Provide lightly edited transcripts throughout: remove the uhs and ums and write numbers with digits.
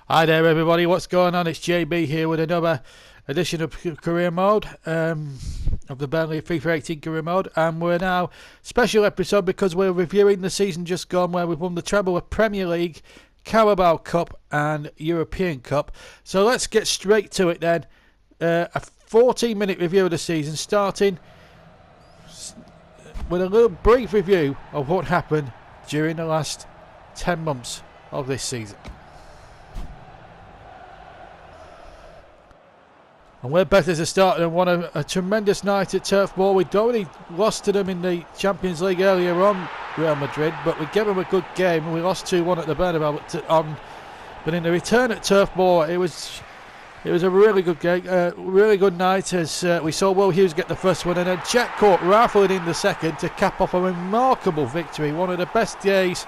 Hi there everybody, what's going on? It's JB here with another edition of Career Mode, of the Burnley FIFA 18 Career Mode, and we're now special episode because we're reviewing the season just gone where we've won the treble of Premier League, Carabao Cup and European Cup. So let's get straight to it then. A 14-minute review of the season, starting with a little brief review of what happened during the last 10 months of this season. And we're better to start than one of a tremendous night at Turf Moor. We'd already lost to them in the Champions League earlier on, Real Madrid, but we gave them a good game and we lost 2-1 at the Bernabeu. But in the return at Turf Moor, it was a really good game, really good night as we saw Will Hughes get the first one and then Jack Court rifling in the second to cap off a remarkable victory. One of the best days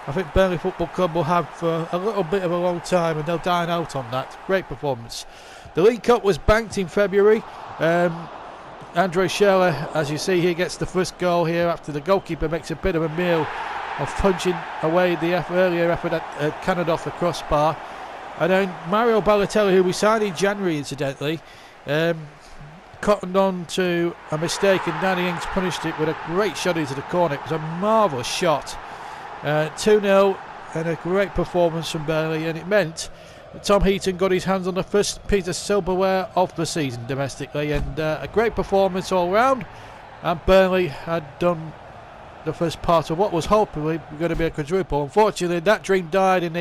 I think Burnley Football Club will have for a little bit of a long time, and they'll dine out on that. Great performance. The League Cup was banked in February. Andre Schürrle, as you see here, gets the first goal here after the goalkeeper makes a bit of a meal of punching away the earlier effort at Canada off the crossbar. And then Mario Balotelli, who we signed in January incidentally, cottoned on to a mistake and Danny Ings punished it with a great shot into the corner. It was a marvellous shot. 2-0 and a great performance from Burnley, and it meant Tom Heaton got his hands on the first piece of silverware of the season domestically, and a great performance all round. And Burnley had done the first part of what was hopefully going to be a quadruple. Unfortunately, that dream died in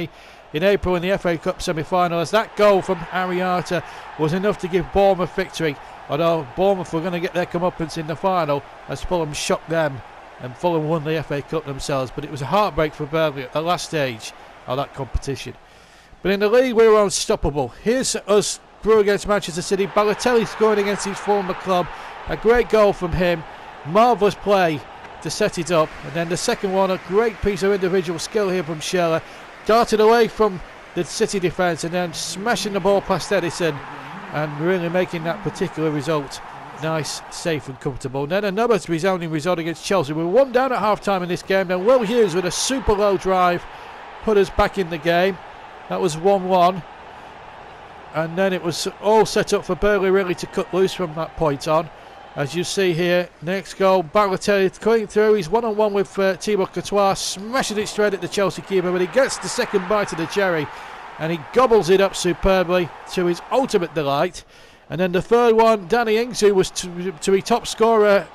April in the FA Cup semi-final, as that goal from Ariata was enough to give Bournemouth victory. Although Bournemouth were going to get their comeuppance in the final, as Fulham shocked them, and Fulham won the FA Cup themselves. But it was a heartbreak for Burnley at the last stage of that competition. But in the league, we were unstoppable. Here's us through against Manchester City. Balotelli scoring against his former club. A great goal from him. Marvellous play to set it up. And then the second one, a great piece of individual skill here from Schürrle. Darted away from the City defence and then smashing the ball past Edison and really making that particular result nice, safe and comfortable. And then another resounding result against Chelsea. We were 1 down at half-time in this game. Then Will Hughes with a super low drive put us back in the game. That was 1-1, and then it was all set up for Burnley really to cut loose from that point on. As you see here, next goal, Balotelli going through, he's one-on-one with Thibaut Courtois, smashing it straight at the Chelsea keeper, but he gets the second bite of the cherry, and he gobbles it up superbly to his ultimate delight. And then the third one, Danny Ings, who was to be top scorer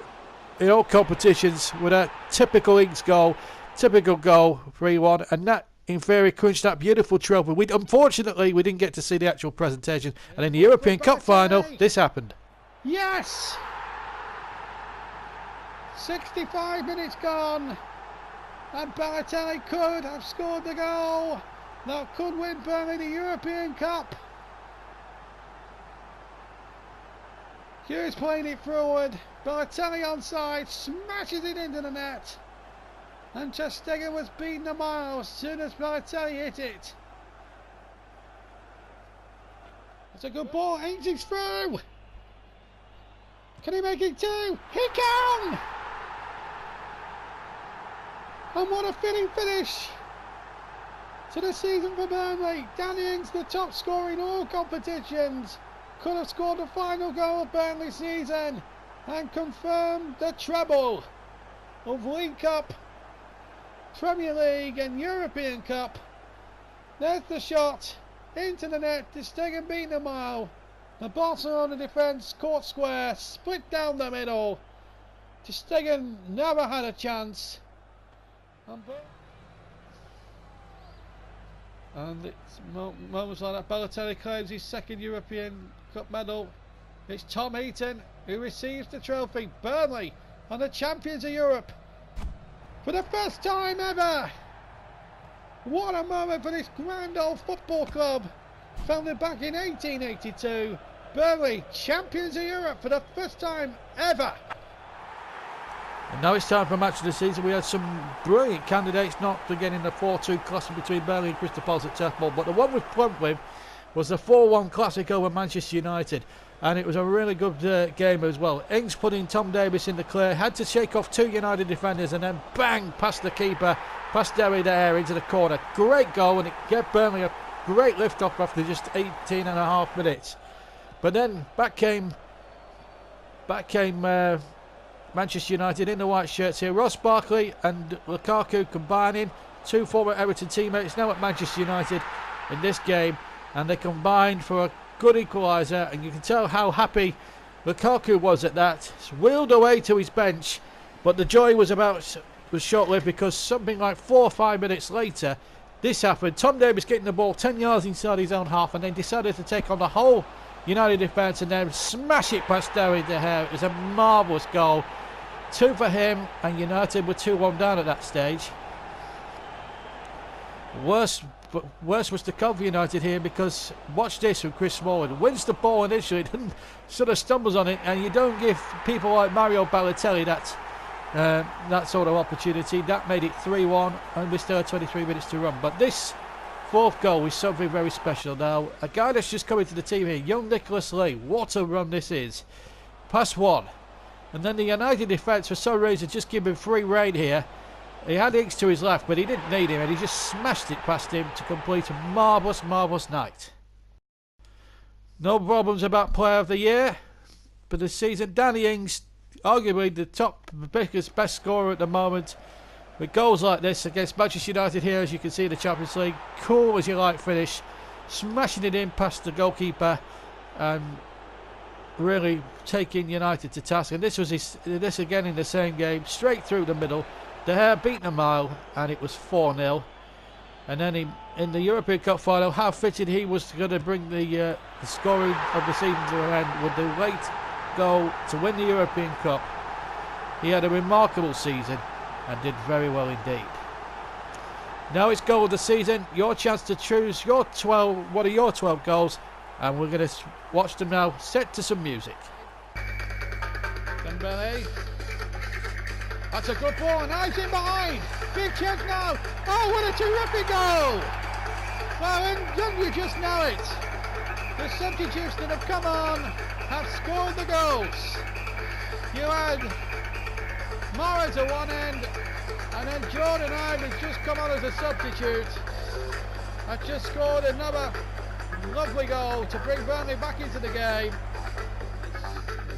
in all competitions with a typical Ings goal, 3-1, and that in theory clinched that beautiful trophy. Unfortunately, we didn't get to see the actual presentation, and in the European Cup final, this happened. Yes! 65 minutes gone, and Balotelli could have scored the goal that could win Burnley the European Cup. Hughes playing it forward, Balotelli onside, smashes it into the net. And ter Stegen was beaten a mile as soon as Balotelli hit it. It's a good ball. Ings is through. Can he make it two? He can! And what a fitting finish to the season for Burnley. Danny Ings, the top scorer in all competitions, could have scored the final goal of Burnley season and confirmed the treble of League Cup, Premier League and European Cup. There's the shot into the net. ter Stegen beating a mile. The Barcelona defence caught square, split down the middle. ter Stegen never had a chance. And it's moments like that. Balotelli claims his second European Cup medal. It's Tom Heaton who receives the trophy. Burnley are the champions of Europe for the first time ever. What a moment for this grand old football club, founded back in 1882. Burnley, champions of Europe for the first time ever. And now it's time for match of the season. We had some brilliant candidates, not again in the 4-2 classic between Burnley and Crystal Palace at Turf Moor, but the one we've plumped with was the 4-1 classic over Manchester United. And it was a really good game as well. Ings putting Tom Davies in the clear, had to shake off 2 United defenders and then bang past the keeper, past Derry there into the corner. Great goal, and it gave Burnley a great lift off after just 18.5 minutes. But then back came Manchester United in the white shirts here. Ross Barkley and Lukaku combining, two former Everton teammates now at Manchester United in this game, and they combined for a good equaliser, and you can tell how happy Lukaku was at that. He's wheeled away to his bench, but the joy was short-lived, because something like 4 or 5 minutes later this happened. Tom Davies getting the ball 10 yards inside his own half, and then decided to take on the whole United defence and then smash it past David De Gea. It was a marvellous goal. 2 for him, and United were 2-1 down at that stage. Worse was to come for United here, because watch this from Chris Smalling. Wins the ball initially, then sort of stumbles on it, and you don't give people like Mario Balotelli that sort of opportunity. That made it 3-1, and we still had 23 minutes to run. But this fourth goal is something very special. Now, a guy that's just coming to the team here, young Nicholas Lee. What a run this is. Pass one. And then the United defence, for some reason, just give him free rein here. He had Ings to his left, but he didn't need him, and he just smashed it past him to complete a marvellous, marvellous night. No problems about Player of the Year for the season. Danny Ings, arguably the top, biggest, best scorer at the moment. With goals like this against Manchester United here, as you can see in the Champions League. Cool as you like finish. Smashing it in past the goalkeeper. And really taking United to task. And this was this again in the same game. Straight through the middle. De Gea beaten a mile, and it was 4-0. And then in the European Cup final, how fitted he was going to bring the scoring of the season to an end with the late goal to win the European Cup. He had a remarkable season and did very well indeed. Now it's goal of the season. Your chance to choose your 12, one of your 12 goals, and we're going to watch them now, set to some music. Dembele. That's a good ball, and eyes in behind. Big chance now. Oh, what a terrific goal! Well, and don't you just know it? The substitutes that have come on have scored the goals. You had Morris at one end, and then Jordan Ives just come on as a substitute. Has just scored another lovely goal to bring Burnley back into the game.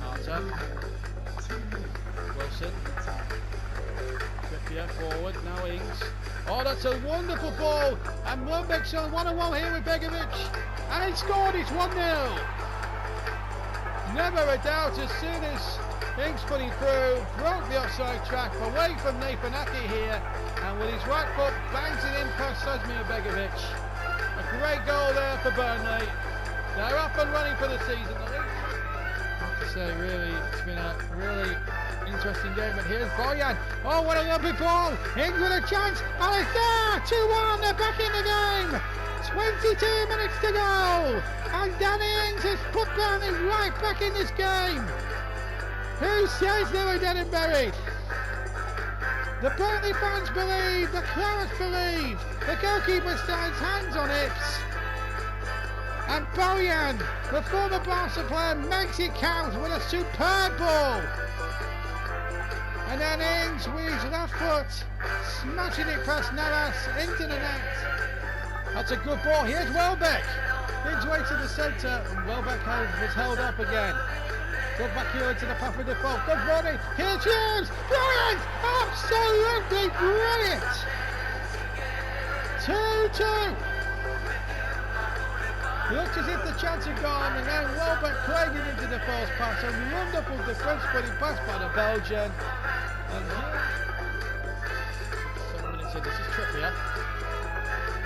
Martin. Wilson. Trippier forward, now Ings. Oh, that's a wonderful ball, and Lundbeck's on 1-1 here with Begovic, and he scored. It's 1-0. Never a doubt, as soon as Ings put him through, broke the offside track away from Nathan Ake here, and with his right foot bangs it in past Sazmir Begovic. A great goal there for Burnley. They're up and running for the season. I have to say, really, it's been a really interesting game, and here's Boyan. Oh, what a lovely ball! Ings with a chance, and it's there! 2-1, they're back in the game! 22 minutes to go! And Danny Ings has put Burnley right back in this game! Who says they were dead and buried? The Burnley fans believe, the Clarets believe, the goalkeeper stands hands on hips. And Boyan, the former Barca player, makes it count with a superb ball. And then Ings with his left foot, smashing it past Navas into the net. That's a good ball. Here's Welbeck. Ings way to the centre, and Welbeck was held up again. Good back here into the path of default. Good body. Here's Hughes. Brilliant! Absolutely brilliant! 2-2. Looks as if the chance had gone, and then Welbeck played it into the false pass. A wonderful defence putting past by the Belgian. And 7 minutes in, this is Trippier.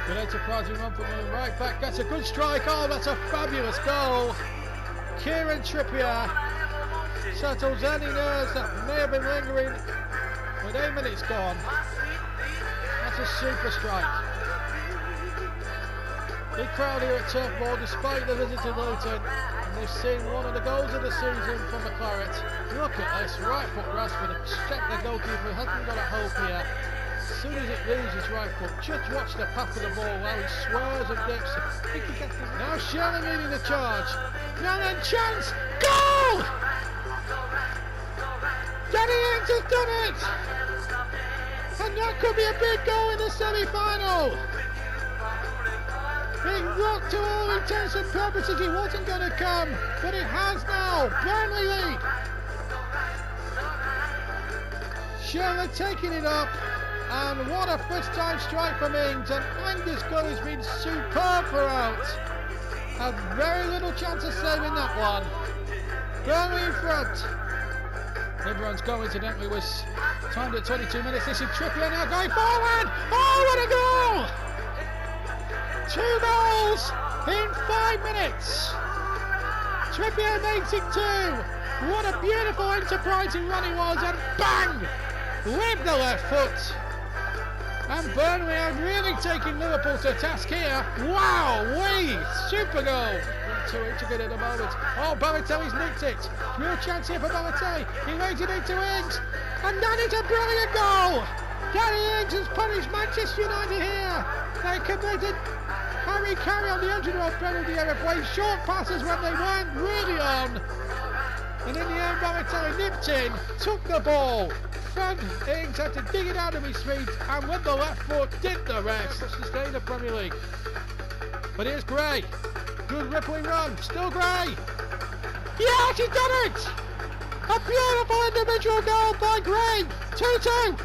Good enterprising run from the right back. That's a good strike. Oh, that's a fabulous goal. Kieran Trippier settles any nerves that may have been lingering with 8 minutes gone. That's a super strike. Big crowd here at Turf Moor despite the visit to Luton, and they've seen one of the goals of the season from the Claret. Look at this, right foot Rashford, check the goalkeeper, hasn't got a hope here. As soon as it loses right foot, just watch the path of the ball while he swerves and dips. Now Shirley leading the charge. Now then, chance, goal! Danny Ings has done it! And that could be a big goal in the semi-final. He It looked to all intents and purposes he wasn't going to come, but it has now. Burnley lead. Shearer taking it up, and what a first time strike from Ings, and Angus Gunn has been superb throughout. Had very little chance of saving that one. Burnley in front. Everyone's goal incidentally was timed at 22 minutes. This is Trippier now going forward. Oh, what a goal! 2 goals in 5 minutes. Trippier makes it 2. What a beautiful enterprising run he was, and bang! With the left foot. And Burnley are really taking Liverpool to task here. Wow, super goal. 2 good at the moment. Oh, Balotelli's nicked it. Real chance here for Balotelli. He lays it into Ings. And that is a brilliant goal. Danny Ings has punished Manchester United here. They committed carry on the 100-yard penalty area, playing short passes when they weren't really on. And in the end, Balotelli nipped in, took the ball. Fred Ings had to dig it out of his feet, and with the left foot did the rest. That's to stay in the Premier League. But here's Gray. Good rippling run. Still Gray. Yes, he's done it! A beautiful individual goal by Gray. 2-2.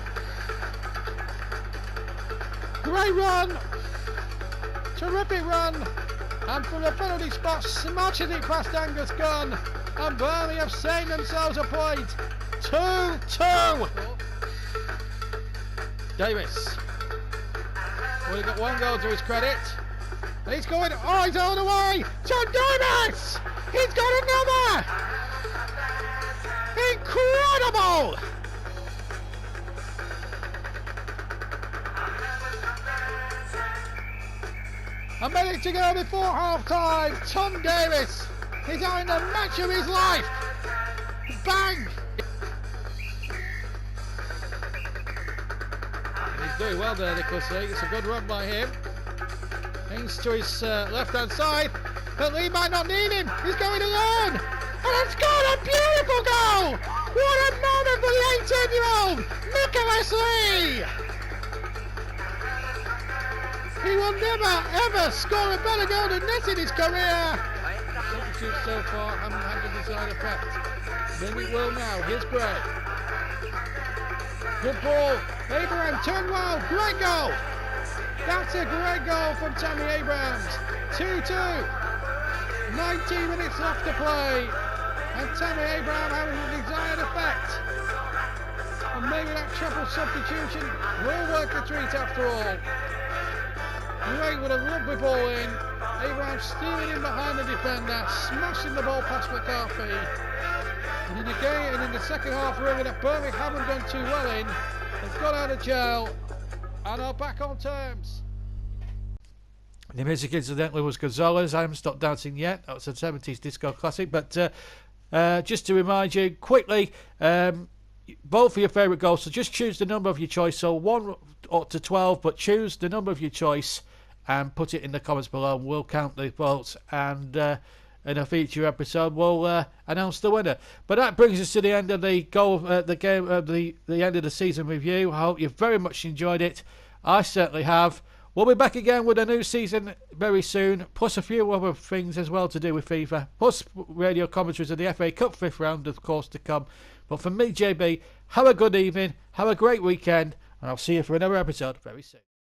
Gray run. Terrific run. And from the penalty spot, smashes it past Angus Gunn. And Burnley have saved themselves a point. 2-2. Davis. Only got 1 goal to his credit. He's going, oh, he's all the way. John Davis! He's got another! Incredible! A minute to go before half-time. Tom Davis is having the match of his life. Bang! He's doing well there, Nicholas Lee. It's a good run by him. Ings to his left-hand side, but Lee might not need him. He's going alone, and it's got a beautiful goal! What a moment for the 18-year-old Nicholas Lee! He will never ever score a better goal than this in his career. Substitutes so far haven't had the desired effect. Maybe it will now. Here's Gray. Good ball. Abraham turned well. Great goal. That's a great goal from Tammy Abrahams. 2-2. 19 minutes left to play. And Tammy Abraham having the desired effect. And maybe that triple substitution will work a treat after all. Gray with a rugby ball in. Abraham stealing in behind the defender, smashing the ball past McCarthy. And in the game, and in the second half, really that Burnley haven't done too well in. They've got out of jail and are back on terms. The music incidentally was Gonzalez. I haven't stopped dancing yet. That was a 70s disco classic. But just to remind you quickly, vote for your favourite goal. So just choose the number of your choice. So 1 up to 12, but choose the number of your choice and put it in the comments below. We'll count the votes, and in a future episode we'll announce the winner. But that brings us to the end of the game, the end of the season review. I hope you've very much enjoyed it. I certainly have. We'll be back again with a new season very soon, plus a few other things as well to do with FIFA, plus radio commentaries of the FA Cup 5th round, of course, to come. But for me, JB, have a good evening, have a great weekend, and I'll see you for another episode very soon.